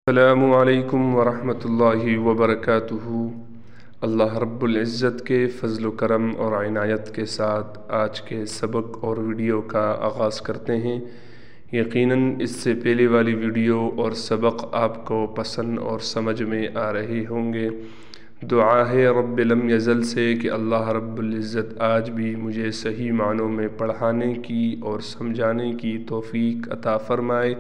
السلام علیکم ورحمۃ اللہ وبرکاتہ۔ اللہ رب العزت کے فضل و کرم اور عنایت کے ساتھ آج کے سبق اور ویڈیو کا آغاز کرتے ہیں۔ یقیناً اس سے پہلے والی ویڈیو اور سبق آپ کو پسند اور سمجھ میں آ رہے ہوں گے۔ دعا ہے رب لم یزل سے کہ اللہ رب العزت آج بھی مجھے صحیح معنوں میں پڑھانے کی اور سمجھانے کی توفیق عطا فرمائے،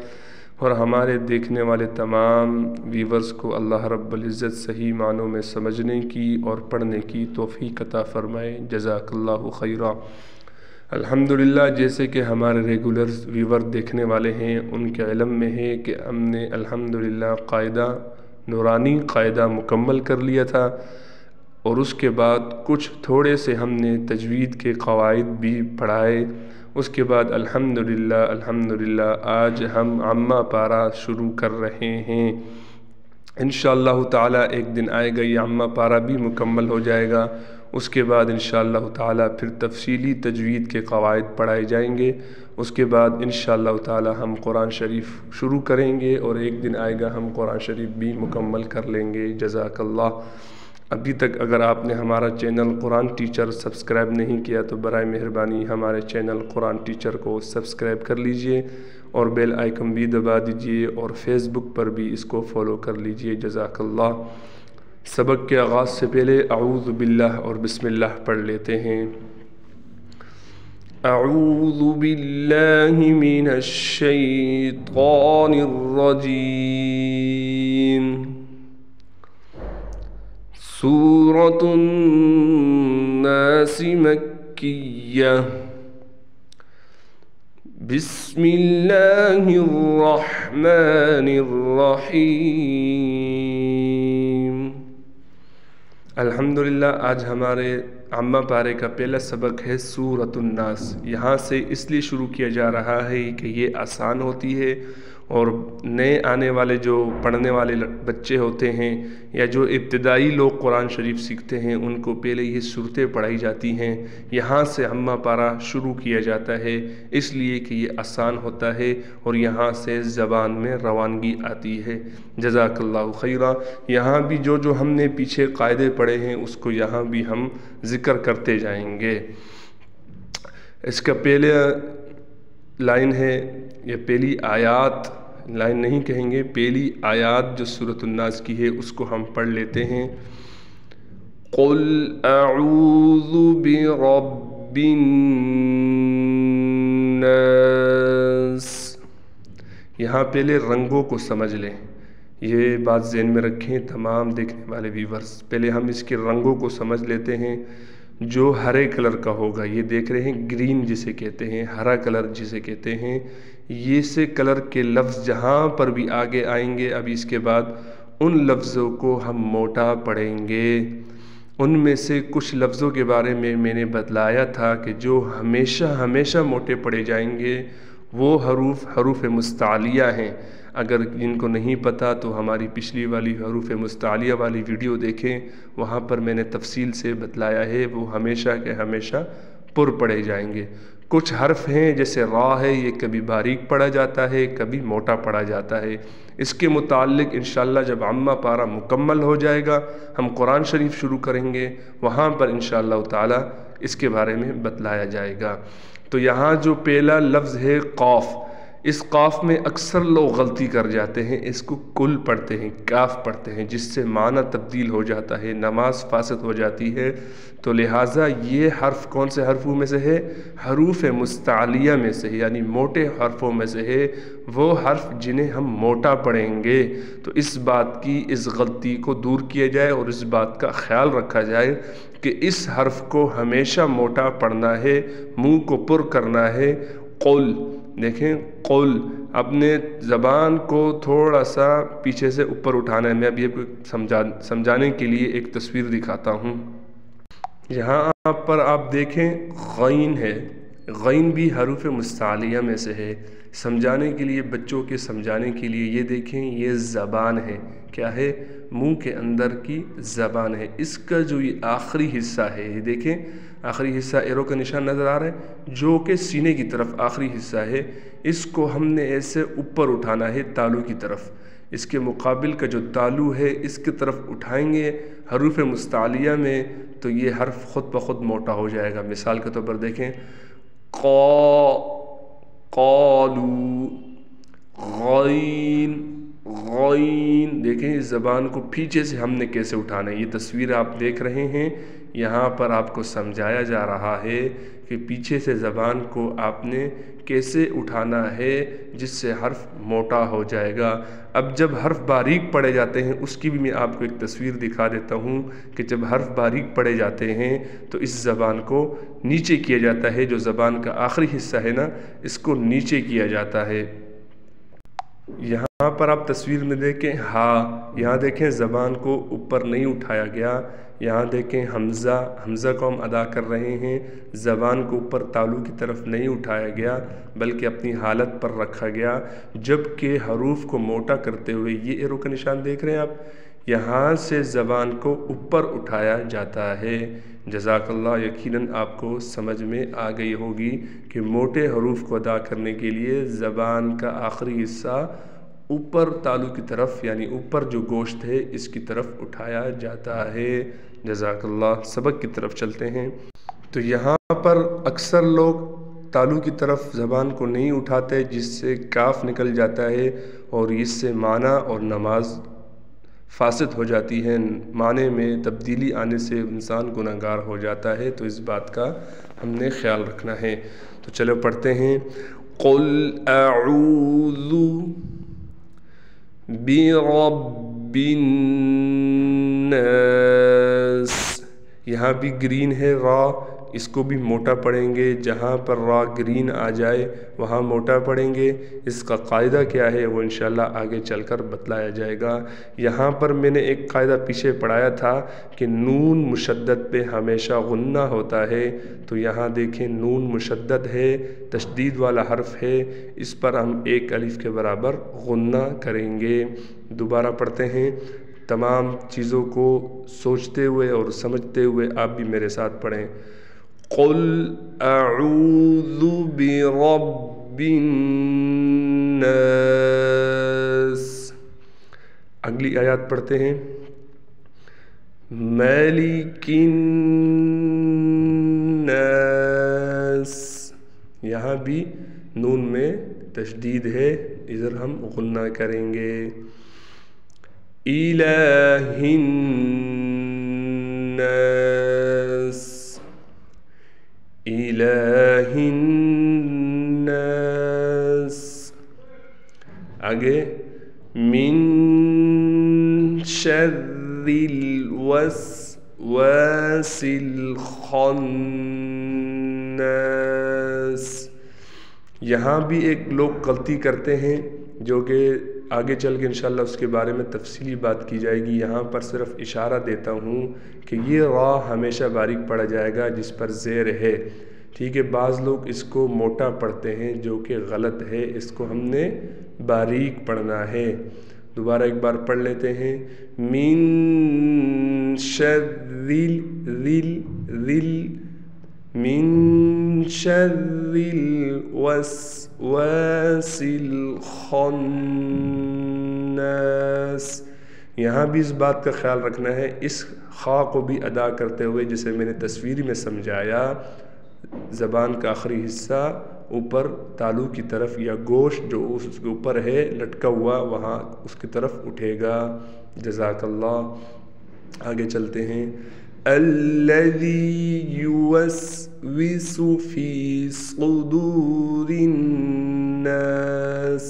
اور ہمارے دیکھنے والے تمام ویورز کو اللہ رب العزت صحیح معنوں میں سمجھنے کی اور پڑھنے کی توفیق عطا فرمائے۔ جزاک اللہ خیرا۔ الحمدللہ، جیسے کہ ہمارے ریگولر ویور دیکھنے والے ہیں، ان کے علم میں ہے کہ ہم نے الحمدللہ قاعدہ نورانی قاعدہ مکمل کر لیا تھا، اور اس کے بعد کچھ تھوڑے سے ہم نے تجوید کے قواعد بھی پڑھائے۔ اس کے بعد الحمدللہ آج ہم عامہ پارہ شروع کر رہے ہیں۔ انشاءاللہ تعالی ایک دن آئے گا یہ عامہ پارہ بھی مکمل ہو جائے گا۔ اس کے بعد انشاءاللہ تعالی پھر تفصیلی تجوید کے قواعد پڑھائے جائیں گے۔ اس کے بعد انشاءاللہ تعالی ہم قرآن شریف شروع کریں گے، اور ایک دن آئے گا ہم قرآن شریف بھی مکمل کر لیں گے۔ جزاک اللہ۔ ابھی تک اگر آپ نے ہمارا چینل قرآن ٹیچر سبسکرائب نہیں کیا تو برائے مہربانی ہمارے چینل قرآن ٹیچر کو سبسکرائب کر لیجئے، اور بیل آئیکن بھی دبا دیجئے، اور فیس بک پر بھی اس کو فالو کر لیجئے۔ جزاک اللہ۔ سبق کے آغاز سے پہلے اعوذ باللہ اور بسم اللہ پڑھ لیتے ہیں۔ اعوذ باللہ من الشیطان الرجیم۔ سورۃ الناس مکیہ۔ بسم اللہ الرحمن الرحیم۔ الحمدللہ آج ہمارے عامہ پارے کا پہلا سبق ہے سورۃ الناس۔ یہاں سے اس لیے شروع کیا جا رہا ہے کہ یہ آسان ہوتی ہے، اور نئے آنے والے جو پڑھنے والے بچے ہوتے ہیں یا جو ابتدائی لوگ قرآن شریف سیکھتے ہیں ان کو پہلے یہ صورتیں پڑھائی جاتی ہیں۔ یہاں سے عامہ پارہ شروع کیا جاتا ہے، اس لیے کہ یہ آسان ہوتا ہے اور یہاں سے زبان میں روانگی آتی ہے۔ جزاک اللہ خیرا۔ یہاں بھی جو ہم نے پیچھے قاعدے پڑھے ہیں اس کو یہاں بھی ہم ذکر کرتے جائیں گے۔ اس کا پہلے لائن ہے، یہ پہلی آیات، لائن نہیں کہیں گے، پہلی آیات جو سورۃ الناس کی ہے اس کو ہم پڑھ لیتے ہیں۔ قُلْ أَعُوذُ بِرَبِّ النَّاسِ۔ یہاں پہلے رنگوں کو سمجھ لیں، یہ بات ذہن میں رکھیں تمام دیکھنے والے ویورز۔ پہلے ہم اس کے رنگوں کو سمجھ لیتے ہیں۔ جو ہرے کلر کا ہوگا، یہ دیکھ رہے ہیں گرین جسے کہتے ہیں، ہرا کلر جسے کہتے ہیں، یہ سے کلر کے لفظ جہاں پر بھی آگے آئیں گے ابھی اس کے بعد ان لفظوں کو ہم موٹا پڑھیں گے۔ ان میں سے کچھ لفظوں کے بارے میں میں نے بتلایا تھا کہ جو ہمیشہ موٹے پڑھے جائیں گے وہ حروف مستعلیہ ہیں۔ اگر ان کو نہیں پتہ تو ہماری پچھلی والی حروف مستعلیہ والی ویڈیو دیکھیں، وہاں پر میں نے تفصیل سے بتلایا ہے، وہ ہمیشہ کے ہمیشہ پر پڑھے جائیں گے۔ کچھ حرف ہیں جیسے را ہے، یہ کبھی باریک پڑھا جاتا ہے، کبھی موٹا پڑھا جاتا ہے۔ اس کے متعلق انشاءاللہ جب عامہ پارہ مکمل ہو جائے گا، ہم قرآن شریف شروع کریں گے، وہاں پر انشاءاللہ تعالی اس کے بارے میں بتلایا جائے گا۔ تو یہاں جو پہلا لفظ ہے قاف، اس قاف میں اکثر لوگ غلطی کر جاتے ہیں، اس کو کل پڑھتے ہیں، کاف پڑھتے ہیں، جس سے معنی تبدیل ہو جاتا ہے، نماز فاسد ہو جاتی ہے۔ تو لہٰذا یہ حرف کون سے حرفوں میں سے ہے؟ حروف مستعلیہ میں سے، یعنی موٹے حرفوں میں سے ہے، وہ حرف جنہیں ہم موٹا پڑھیں گے۔ تو اس بات کی، اس غلطی کو دور کیا جائے اور اس بات کا خیال رکھا جائے کہ اس حرف کو ہمیشہ موٹا پڑھنا ہے، منہ کو پر کرنا ہے۔ قل، دیکھیں قل، اپنے زبان کو تھوڑا سا پیچھے سے اوپر اٹھانا ہے۔ میں اب یہ سمجھانے کے لیے ایک تصویر دکھاتا ہوں۔ یہاں پر آپ دیکھیں غین ہے، غین بھی حروف مستعلیہ میں سے ہے۔ سمجھانے کے لیے، بچوں کے سمجھانے کے لیے یہ دیکھیں، یہ زبان ہے، کیا ہے؟ منہ کے اندر کی زبان ہے۔ اس کا جو یہ آخری حصہ ہے، یہ دیکھیں آخری حصہ ایرو کا نشان نظر آ رہا ہے، جو کہ سینے کی طرف آخری حصہ ہے، اس کو ہم نے ایسے اوپر اٹھانا ہے تالو کی طرف۔ اس کے مقابل کا جو تالو ہے اس کی طرف اٹھائیں گے حروف مستعلیہ میں تو یہ حرف خود بخود موٹا ہو جائے گا۔ مثال کے طور پر دیکھیں قالو، غین، غین، دیکھیں اس زبان کو پیچھے سے ہم نے کیسے اٹھانا ہے۔ یہ تصویر آپ دیکھ رہے ہیں، یہاں پر آپ کو سمجھایا جا رہا ہے کہ پیچھے سے زبان کو آپ نے کیسے اٹھانا ہے جس سے حرف موٹا ہو جائے گا۔ اب جب حرف باریک پڑے جاتے ہیں اس کی بھی میں آپ کو ایک تصویر دکھا دیتا ہوں کہ جب حرف باریک پڑے جاتے ہیں تو اس زبان کو نیچے کیا جاتا ہے، جو زبان کا آخری حصہ ہے نا اس کو نیچے کیا جاتا ہے۔ یہاں پر آپ تصویر میں دیکھیں یہاں دیکھیں زبان کو اوپر نہیں اٹھایا گیا، یہاں دیکھیں حمزہ کو ہم ادا کر رہے ہیں، زبان کو اوپر تالو کی طرف نہیں اٹھایا گیا بلکہ اپنی حالت پر رکھا گیا، جبکہ حروف کو موٹا کرتے ہوئے یہ ایرو کا نشان دیکھ رہے ہیں آپ، یہاں سے زبان کو اوپر اٹھایا جاتا ہے۔ جزاک اللہ، یقیناً آپ کو سمجھ میں آ گئی ہوگی کہ موٹے حروف کو ادا کرنے کے لیے زبان کا آخری حصہ اوپر تالو کی طرف یعنی اوپر جو گوشت ہے اس کی طرف اٹھایا جاتا ہے۔ جزاک اللہ، سبق کی طرف چلتے ہیں۔ تو یہاں پر اکثر لوگ تالو کی طرف زبان کو نہیں اٹھاتے جس سے کاف نکل جاتا ہے اور اس سے معنی اور نماز فاسد ہو جاتی ہے، معنی میں تبدیلی آنے سے انسان گناہ گار ہو جاتا ہے، تو اس بات کا ہم نے خیال رکھنا ہے۔ تو چلو پڑھتے ہیں قل اعوذ برب الناس، یہاں بھی گرین ہے را، اس کو بھی موٹا پڑھیں گے، جہاں پر را گرین آ جائے وہاں موٹا پڑھیں گے۔ اس کا قاعدہ کیا ہے وہ انشاءاللہ آگے چل کر بتلایا جائے گا۔ یہاں پر میں نے ایک قاعدہ پیچھے پڑھایا تھا کہ نون مشدد پہ ہمیشہ غنہ ہوتا ہے، تو یہاں دیکھیں نون مشدد ہے، تشدید والا حرف ہے، اس پر ہم ایک الف کے برابر غنہ کریں گے۔ دوبارہ پڑھتے ہیں، تمام چیزوں کو سوچتے ہوئے اور سمجھتے ہوئے آپ بھی میرے ساتھ پڑھیں۔ قل اعوذ برب الناس، اگلی آیات پڑھتے ہیں، مالک الناس، یہاں بھی نون میں تشدید ہے، ادھر ہم غنہ کریں گے۔ الہ الناس، الہ الناس، آگے من شر الوسواس الخناس، یہاں بھی ایک لوگ غلطی کرتے ہیں جو کہ آگے چل کے انشاءاللہ اس کے بارے میں تفصیلی بات کی جائے گی، یہاں پر صرف اشارہ دیتا ہوں کہ یہ را ہمیشہ باریک پڑھا جائے گا جس پر زیر ہے، ٹھیک ہے۔ بعض لوگ اس کو موٹا پڑھتے ہیں جو کہ غلط ہے، اس کو ہم نے باریک پڑھنا ہے۔ دوبارہ ایک بار پڑھ لیتے ہیں، من شر من شر الوسواس الخناس، یہاں بھی اس بات کا خیال رکھنا ہے، اس خا کو بھی ادا کرتے ہوئے جسے میں نے تصویر میں سمجھایا، زبان کا آخری حصہ اوپر تالو کی طرف یا گوشت جو اس کے اوپر ہے لٹکا ہوا وہاں اس کی طرف اٹھے گا۔ جزاک اللہ، آگے چلتے ہیں، الذی یوسوس فی صدور الناس،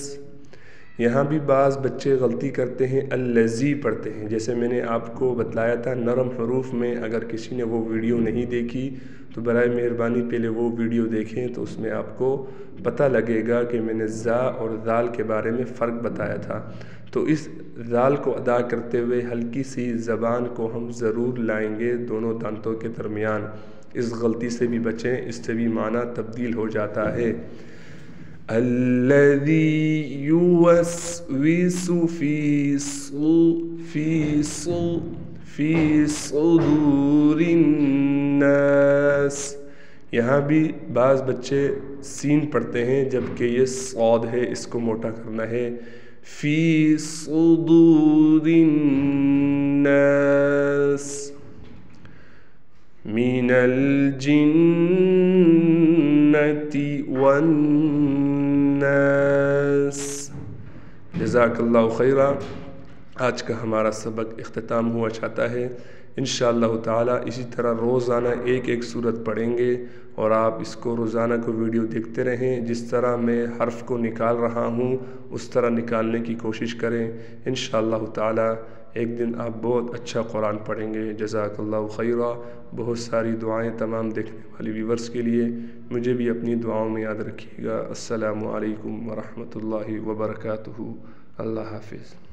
یہاں بھی بعض بچے غلطی کرتے ہیں، الذی پڑھتے ہیں، جیسے میں نے آپ کو بتلایا تھا نرم حروف میں، اگر کسی نے وہ ویڈیو نہیں دیکھی تو برائے مہربانی پہلے وہ ویڈیو دیکھیں، تو اس میں آپ کو پتہ لگے گا کہ میں نے زا اور ذال کے بارے میں فرق بتایا تھا۔ تو اس ذال کو ادا کرتے ہوئے ہلکی سی زبان کو ہم ضرور لائیں گے دونوں دانتوں کے درمیان، اس غلطی سے بھی بچیں، اس سے بھی معنی تبدیل ہو جاتا ہے۔ الذی یوسوس فی صدور الناس، یہاں بھی بعض بچے سین پڑھتے ہیں جبکہ یہ صاد ہے، اس کو موٹا کرنا ہے۔ فی صدور الناس من الجنة والناس۔ جزاک اللہ خیرہ۔ آج کا ہمارا سبق اختتام ہوا چاہتا ہے۔ انشاءاللہ تعالی اسی طرح روزانہ ایک ایک سورت پڑھیں گے، اور آپ اس کو روزانہ کو ویڈیو دیکھتے رہیں۔ جس طرح میں حرف کو نکال رہا ہوں اس طرح نکالنے کی کوشش کریں۔ انشاءاللہ تعالی ایک دن آپ بہت اچھا قرآن پڑھیں گے۔ جزاک اللہ خیرہ۔ بہت ساری دعائیں تمام دیکھنے والی ویورز کے لیے، مجھے بھی اپنی دعاؤں میں یاد رکھیے گا۔ السلام علیکم ورحمۃ اللہ وبرکاتہ۔ اللہ حافظ۔